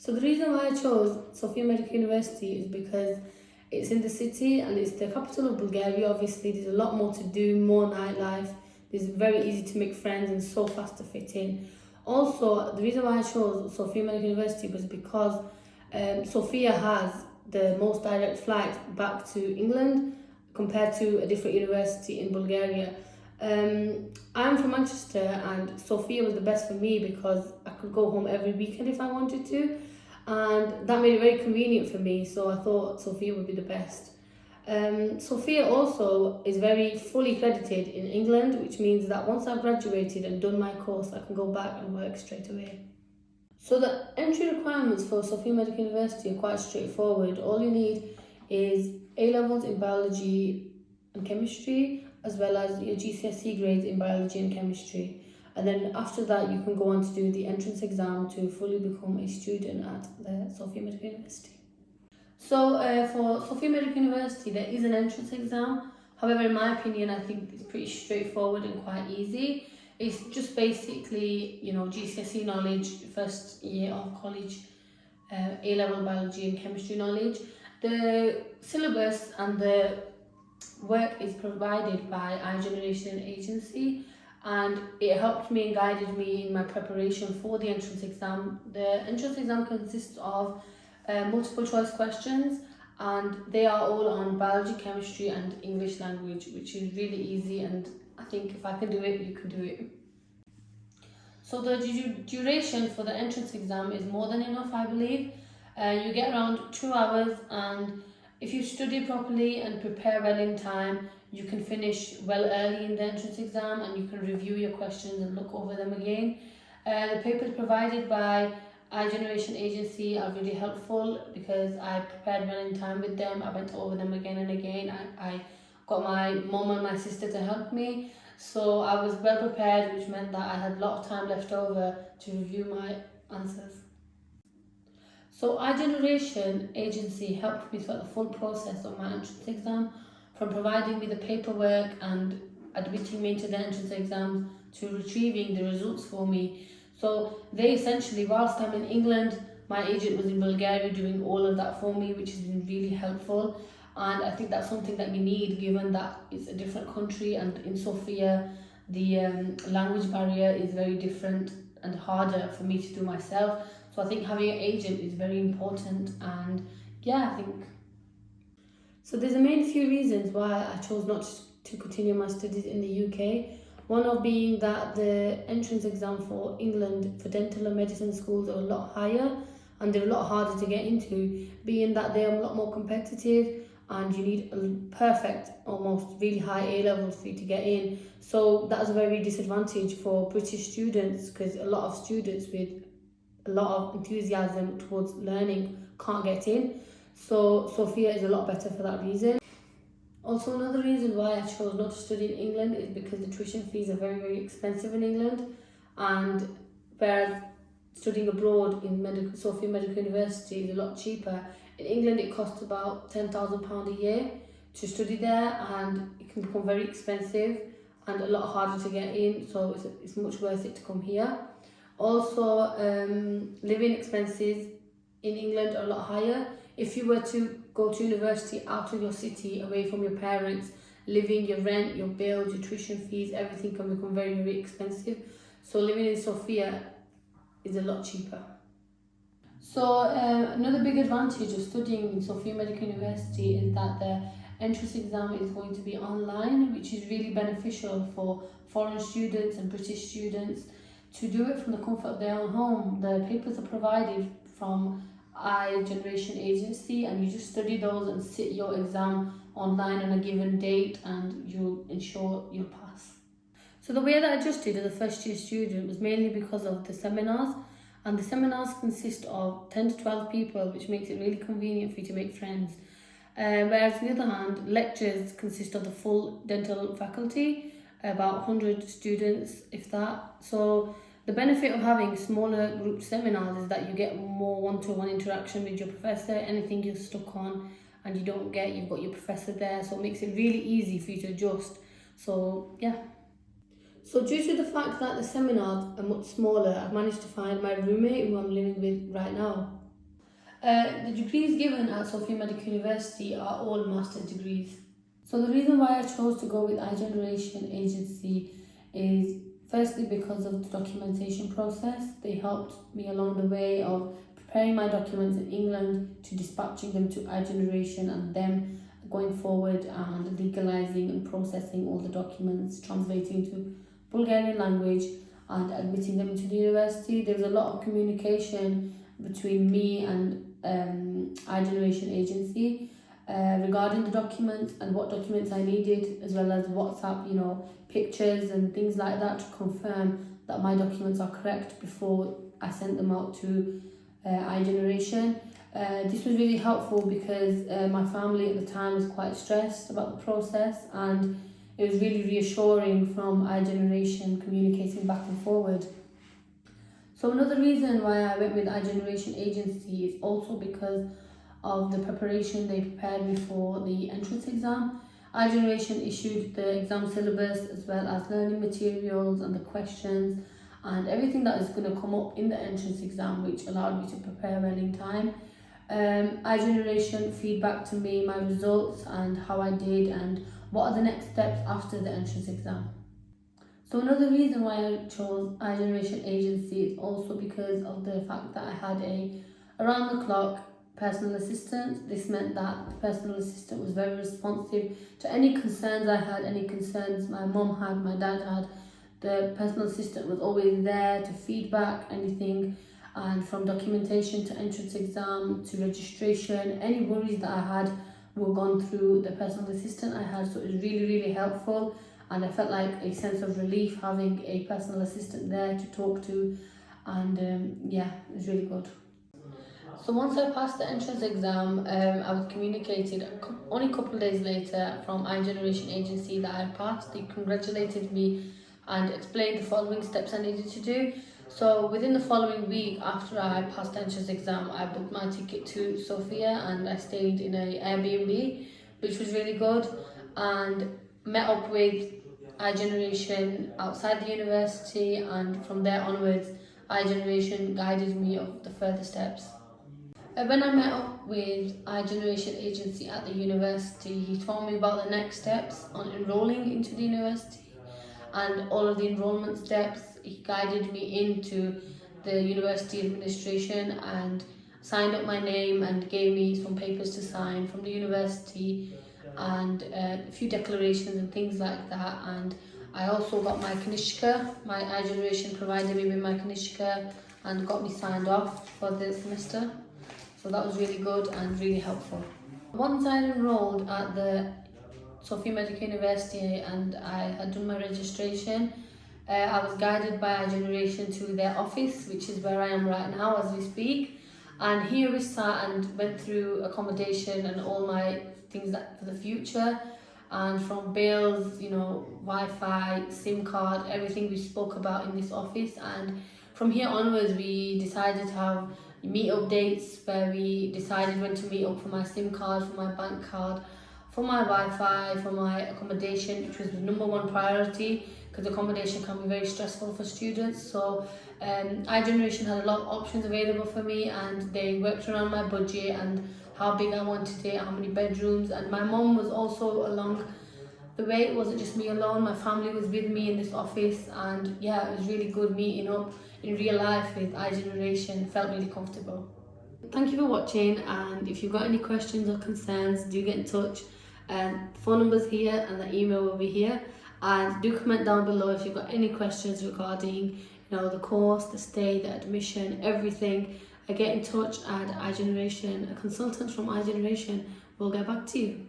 So the reason why I chose Sofia Medical University is because it's in the city and it's the capital of Bulgaria. Obviously, there's a lot more to do, more nightlife. It's very easy to make friends and so fast to fit in. Also, the reason why I chose Sofia Medical University was because Sofia has the most direct flights back to England compared to a different university in Bulgaria. I'm from Manchester and Sofia was the best for me because I could go home every weekend if I wanted to, and that made it very convenient for me, so I thought Sofia would be the best. Sofia also is very fully credited in England, which means that once I've graduated and done my course, I can go back and work straight away. So the entry requirements for Sofia Medical University are quite straightforward. All you need is A-levels in biology and chemistry, as well as your GCSE grades in biology and chemistry. And then after that, you can go on to do the entrance exam to fully become a student at the Sofia Medical University. So for Sofia Medical University, there is an entrance exam. However, in my opinion, I think it's pretty straightforward and quite easy. It's just basically, GCSE knowledge, first year of college, A-level biology and chemistry knowledge. The syllabus and the work is provided by iGeneration agency, and it helped me and guided me in my preparation for the entrance exam. The entrance exam consists of multiple choice questions, and they are all on biology, chemistry and English language, which is really easy, and I think if I can do it, you can do it. So the duration for the entrance exam is more than enough, I believe. You get around 2 hours, and if you study properly and prepare well in time, you can finish well early in the entrance exam and you can review your questions and look over them again. The papers provided by iGeneration agency are really helpful because I prepared well in time with them. I went over them again and again. I got my mom and my sister to help me. So I was well prepared, which meant that I had a lot of time left over to review my answers. So iGeneration agency helped me throughout the full process of my entrance exam, from providing me the paperwork and admitting me into the entrance exams to retrieving the results for me. So they essentially, whilst I'm in England, my agent was in Bulgaria doing all of that for me, which has been really helpful. And I think that's something that you need, given that it's a different country, and in Sofia the language barrier is very different and harder for me to do myself. So I think having an agent is very important, and I think. So there's a main few reasons why I chose not to continue my studies in the UK. One of being that the entrance exam for England for dental and medicine schools are a lot higher and they're a lot harder to get into, being that they are a lot more competitive and you need a perfect, almost really high A-levels for you to get in. So that's a very disadvantage for British students, because a lot of students with a lot of enthusiasm towards learning can't get in. So Sofia is a lot better for that reason. Also, another reason why I chose not to study in England is because the tuition fees are very, very expensive in England, and whereas studying abroad in Sofia Medical University is a lot cheaper. In England it costs about £10,000 a year to study there, and it can become very expensive and a lot harder to get in, so it's much worth it to come here. Also, living expenses in England are a lot higher. If you were to go to university out of your city, away from your parents, living, your rent, your bills, your tuition fees, everything can become very, very expensive. So living in Sofia is a lot cheaper. So another big advantage of studying in Sofia Medical University is that the entrance exam is going to be online, which is really beneficial for foreign students and British students to do it from the comfort of their own home. The papers are provided from iGeneration agency, and you just study those and sit your exam online on a given date, and you'll ensure you'll pass. So the way that I adjusted as a first year student was mainly because of the seminars, and the seminars consist of 10 to 12 people, which makes it really convenient for you to make friends. Whereas on the other hand, lectures consist of the full dental faculty, about 100 students, if that. So the benefit of having smaller group seminars is that you get more one-to-one interaction with your professor. Anything you're stuck on and you don't get, you've got your professor there, so it makes it really easy for you to adjust. So So due to the fact that the seminars are much smaller, I've managed to find my roommate who I'm living with right now. The degrees given at Sofia Medical University are all master's degrees. So the reason why I chose to go with iGeneration agency is firstly because of the documentation process. They helped me along the way of preparing my documents in England to dispatching them to iGeneration and them going forward and legalizing and processing all the documents, translating to Bulgarian language and admitting them into the university. There was a lot of communication between me and iGeneration agency regarding the documents and what documents I needed, as well as WhatsApp, pictures and things like that to confirm that my documents are correct before I sent them out to iGeneration. This was really helpful because my family at the time was quite stressed about the process, and it was really reassuring from iGeneration communicating back and forward. So another reason why I went with iGeneration agency is also because of the preparation they prepared me for the entrance exam. iGeneration issued the exam syllabus as well as learning materials and the questions and everything that is going to come up in the entrance exam, which allowed me to prepare well in time. iGeneration feedback to me my results and how I did and what are the next steps after the entrance exam. So another reason why I chose iGeneration agency is also because of the fact that I had a around-the-clock personal assistant. This meant that the personal assistant was very responsive to any concerns I had, any concerns my mum had, my dad had. The personal assistant was always there to feedback anything, and from documentation to entrance exam to registration, any worries that I had were gone through the personal assistant I had. So it was really, really helpful. And I felt like a sense of relief having a personal assistant there to talk to, and it was really good. So once I passed the entrance exam, I was communicated only a couple of days later from iGeneration agency that I passed. They congratulated me and explained the following steps I needed to do. So within the following week after I passed the entrance exam, I booked my ticket to Sofia and I stayed in an Airbnb, which was really good, and met up with iGeneration outside the university, and from there onwards iGeneration guided me of the further steps. When I met up with iGeneration agency at the university, he told me about the next steps on enrolling into the university and all of the enrollment steps. He guided me into the university administration and signed up my name and gave me some papers to sign from the university and a few declarations and things like that. And I also got my Kanishka. My iGeneration provided me with my Kanishka and got me signed off for the semester. So that was really good and really helpful. Once I enrolled at the Sofia Medical University and I had done my registration, I was guided by iGeneration to their office, which is where I am right now as we speak. And here we sat and went through accommodation and all my things that for the future, and from bills, Wi-Fi, SIM card, everything we spoke about in this office. And from here onwards we decided to have meet-up dates where we decided when to meet up for my SIM card, for my bank card, for my Wi-Fi, for my accommodation, which was the number one priority because accommodation can be very stressful for students. So iGeneration had a lot of options available for me, and they worked around my budget and how big I wanted it, how many bedrooms. And my mum was also along the way. It wasn't just me alone, my family was with me in this office, and it was really good meeting up in real life with iGeneration. Felt really comfortable. Thank you for watching, and if you've got any questions or concerns, do get in touch. Phone number's here and the email will be here, and do comment down below if you've got any questions regarding the course, the stay, the admission, everything. Get in touch at iGeneration. A consultant from iGeneration will get back to you.